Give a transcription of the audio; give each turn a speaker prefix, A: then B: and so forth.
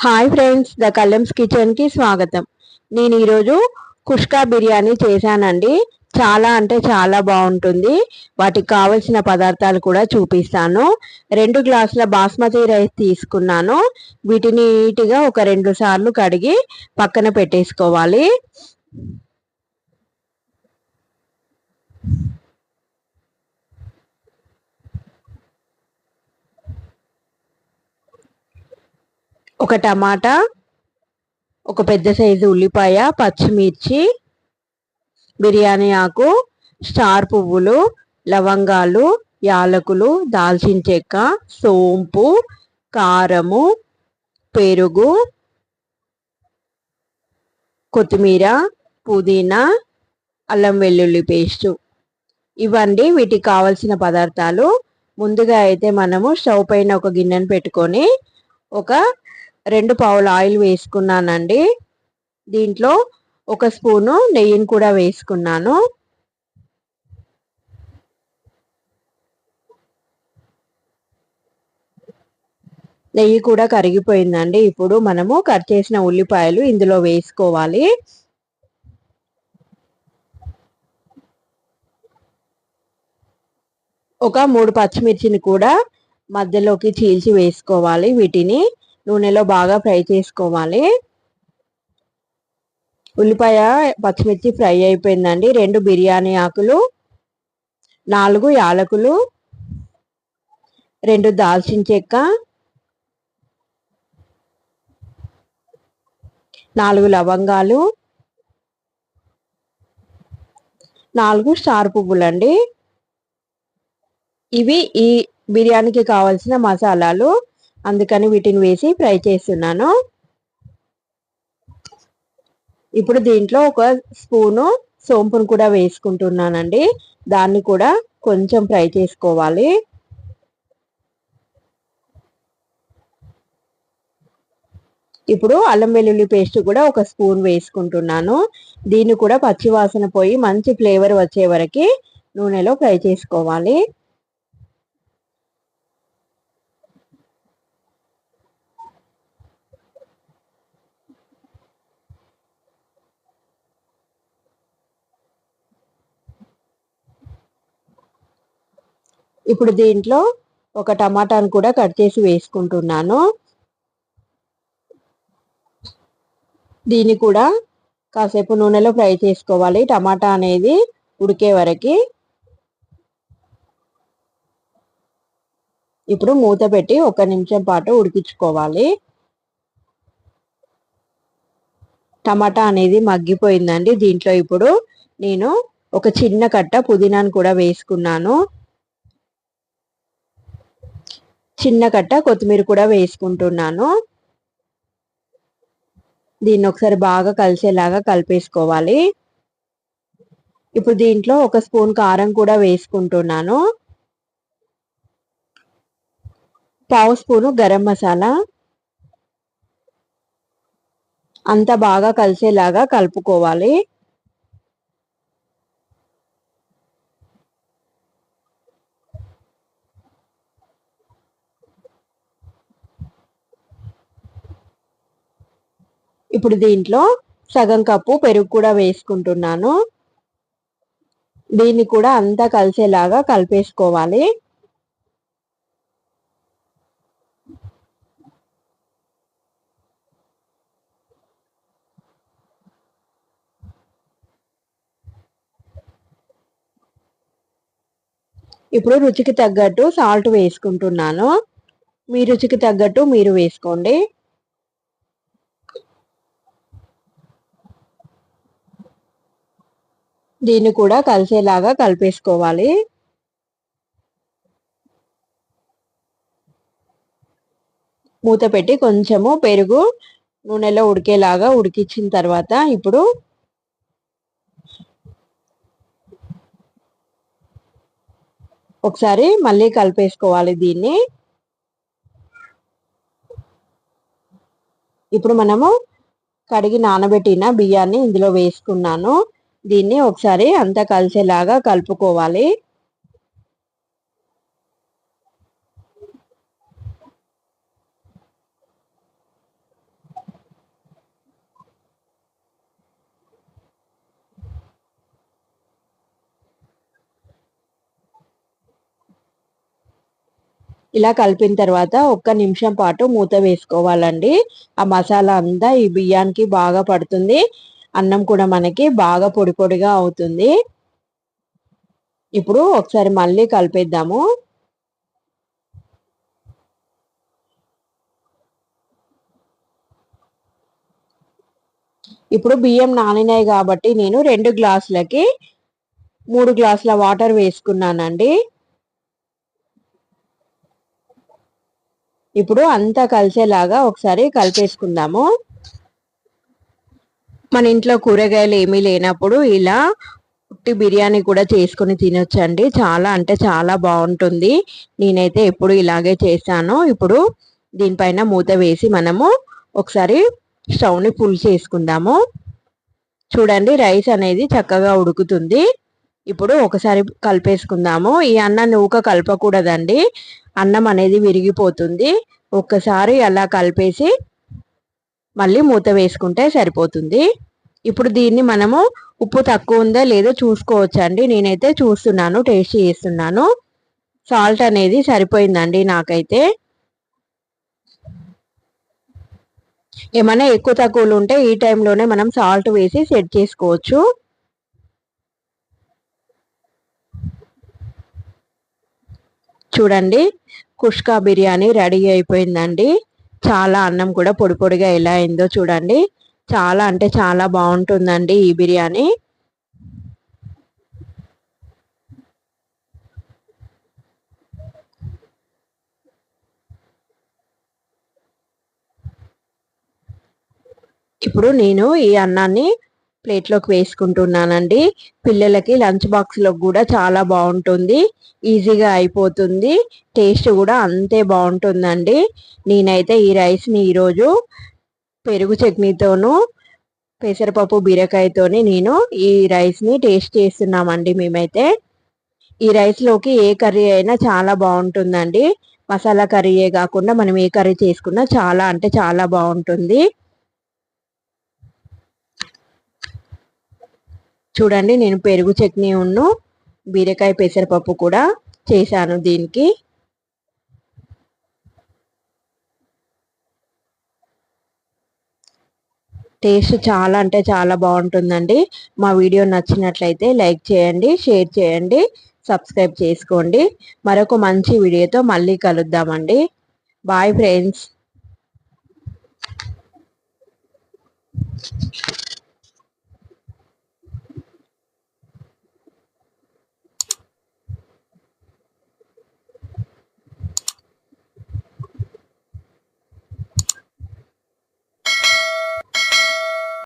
A: Hi friends, the కల్లెమ్స్ kitchen కి స్వాగతం. నేను ఈరోజు కుష్కా బిర్యానీ చేశానండి. చాలా అంటే చాలా బాగుంటుంది. వాటికి కావలసిన పదార్థాలు కూడా చూపిస్తాను. 2 గ్లాసుల బాస్మతి రైస్ తీసుకున్నాను. వీటిని నీట్గా ఒక 2 సార్లు కడిగి పక్కన పెట్టేసుకోవాలి. ఒక టమాటా, ఒక పెద్ద సైజు ఉల్లిపాయ, పచ్చిమిర్చి, బిర్యానీ ఆకు, స్టార్ పువ్వులు, లవంగాలు, యాలకులు, దాల్చిన చెక్క, సోంపు, కారము, పెరుగు, కొత్తిమీర, పుదీనా, అల్లం వెల్లుల్లి పేస్టు. ఇవండి వీటికి కావలసిన పదార్థాలు. ముందుగా అయితే మనము స్టవ్ పైన ఒక గిన్నెను పెట్టుకొని ఒక 2 పావుల ఆయిల్ వేసుకున్నానండి. దీంట్లో ఒక స్పూను నెయ్యిని కూడా వేసుకున్నాను. నెయ్యి కూడా కరిగిపోయిందండి. ఇప్పుడు మనము కట్ చేసిన ఉల్లిపాయలు ఇందులో వేసుకోవాలి. ఒక 3 పచ్చిమిర్చిని కూడా మధ్యలోకి చీల్చి వేసుకోవాలి. వీటిని నూనెలో బాగా ఫ్రై చేసుకోవాలి. ఉల్లిపాయ, పచ్చిమిర్చి ఫ్రై అయిపోయిందండి. 2 బిర్యానీ ఆకులు, 4 యాలకులు, 2 దాల్చిన చెక్క, 4 లవంగాలు, 4 స్టార్ పువ్వులండి. ఇవి ఈ బిర్యానీకి కావాల్సిన మసాలాలు. అందుకని వీటిని వేసి ఫ్రై చేస్తున్నాను. ఇప్పుడు దీంట్లో ఒక స్పూను సోంపును కూడా వేసుకుంటున్నానండి. దాన్ని కూడా కొంచెం ఫ్రై చేసుకోవాలి. ఇప్పుడు అల్లం వెల్లుల్లి పేస్ట్ కూడా ఒక స్పూన్ వేసుకుంటున్నాను. దీన్ని కూడా పచ్చివాసన పోయి మంచి ఫ్లేవర్ వచ్చే వరకు నూనెలో ఫ్రై చేసుకోవాలి. ఇప్పుడు దీంట్లో ఒక టమాటాను కూడా కట్ చేసి వేసుకుంటున్నాను. దీన్ని కూడా కాసేపు నూనెలో ఫ్రై చేసుకోవాలి, టమాటా అనేది ఉడికే వరకు. ఇప్పుడు మూత పెట్టి 1 నిమిషం పాటు ఉడికించుకోవాలి. టమాటా అనేది మగ్గిపోయిందండి. దీంట్లో ఇప్పుడు నేను ఒక చిన్న కట్ట పుదీనాను కూడా వేసుకున్నాను. చిన్న కట్ట కొత్తిమీర కూడా వేసుకుంటున్నాను. దీన్ని ఒకసారి బాగా కలిసేలాగా కలిపేసుకోవాలి. ఇప్పుడు దీంట్లో ఒక స్పూన్ కారం కూడా వేసుకుంటున్నాను. పావు స్పూను గరం మసాలా. అంతా బాగా కలిసేలాగా కలుపుకోవాలి. ఇప్పుడు దీంట్లో సగం కప్పు పెరుగు కూడా వేసుకుంటున్నాను. దీన్ని కూడా అంతా కలిసేలాగా కలిపేసుకోవాలి. ఇప్పుడు రుచికి తగ్గట్టు సాల్ట్ వేసుకుంటున్నాను. మీ రుచికి తగ్గట్టు మీరు వేసుకోండి. దీన్ని కూడా కలిసేలాగా కలిపేసుకోవాలి. మూత పెట్టి కొంచెము పెరుగు నూనెలో ఉడికేలాగా ఉడికించిన తర్వాత ఇప్పుడు ఒకసారి మళ్ళీ కలిపేసుకోవాలి దీన్ని. ఇప్పుడు మనము కడిగి నానబెట్టిన బియ్యాన్ని ఇందులో వేసుకున్నాను. దీన్ని ఒకసారి అంతా కలిసేలాగా కలుపుకోవాలి. ఇలా కలిపిన తర్వాత ఒక్క నిమిషం పాటు మూత వేసుకోవాలండి. ఆ మసాలా అంతా ఈ బియ్యానికి బాగా పడుతుంది. అన్నం కూడా మనకి బాగా పొడి పొడిగా అవుతుంది. ఇప్పుడు ఒకసారి మళ్ళీ కలిపేద్దాము. ఇప్పుడు బియ్యం నానినాయి కాబట్టి నేను 2 గ్లాసులకి 3 గ్లాసుల వాటర్ వేసుకున్నానండి. ఇప్పుడు అంతా కలిసేలాగా ఒకసారి కలిపేసుకుందాము. మన ఇంట్లో కూరగాయలు ఏమీ లేనప్పుడు ఇలా ఉట్టి బిర్యానీ కూడా చేసుకుని తినొచ్చండి. చాలా అంటే చాలా బాగుంటుంది. నేనైతే ఎప్పుడు ఇలాగే చేశాను. ఇప్పుడు దీనిపైన మూత వేసి మనము ఒకసారి స్టవ్ని ఫుల్ చేసుకుందాము. చూడండి రైస్ అనేది చక్కగా ఉడుకుతుంది. ఇప్పుడు ఒకసారి కలిపేసుకుందాము. ఈ అన్నాన్ని ఊక కలపకూడదండి, అన్నం అనేది విరిగిపోతుంది. ఒక్కసారి అలా కలిపేసి మళ్ళీ మూత వేసుకుంటే సరిపోతుంది. ఇప్పుడు దీన్ని మనము ఉప్పు తక్కువ ఉందా లేదో చూసుకోవచ్చండి. నేనైతే చూస్తున్నాను, టేస్ట్ చేస్తున్నాను. సాల్ట్ అనేది సరిపోయిందండి నాకైతే. ఏమైనా ఎక్కువ తక్కువలు ఉంటే ఈ టైంలోనే మనం సాల్ట్ వేసి సెట్ చేసుకోవచ్చు. చూడండి కుష్కా బిర్యానీ రెడీ అయిపోయిందండి. చాలా అన్నం కూడా పొడి పొడిగా ఎలా అయిందో చూడండి. చాలా అంటే చాలా బాగుంటుందండి ఈ బిర్యానీ. ఇప్పుడు నేను ఈ అన్నాన్ని ప్లేట్లోకి వేసుకుంటున్నానండి. పిల్లలకి లంచ్ బాక్స్లో కూడా చాలా బాగుంటుంది, ఈజీగా అయిపోతుంది, టేస్ట్ కూడా అంతే బాగుంటుందండి. నేనైతే ఈ రైస్ని ఈరోజు పెరుగు చట్నీతోనూ పెసరపప్పు బీరకాయతోని నేను ఈ రైస్ని టేస్ట్ చేస్తున్నామండి మేమైతే. ఈ రైస్లోకి ఏ కర్రీ అయినా చాలా బాగుంటుందండి. మసాలా కర్రీయే కాకుండా మనం ఏ కర్రీ చేసుకున్నా చాలా అంటే చాలా బాగుంటుంది. చూడండి నేను పెరుగు చట్నీ ఉన్ను బీరకాయ పెసరపప్పు కూడా చేశాను దీనికి. టేస్ట్ చాలా అంటే చాలా బాగుంటుందండి. మా వీడియో నచ్చినట్లయితే లైక్ చేయండి, షేర్ చేయండి, సబ్స్క్రైబ్ చేసుకోండి. మరొక మంచి వీడియోతో మళ్ళీ కలుద్దామండి. Bye friends.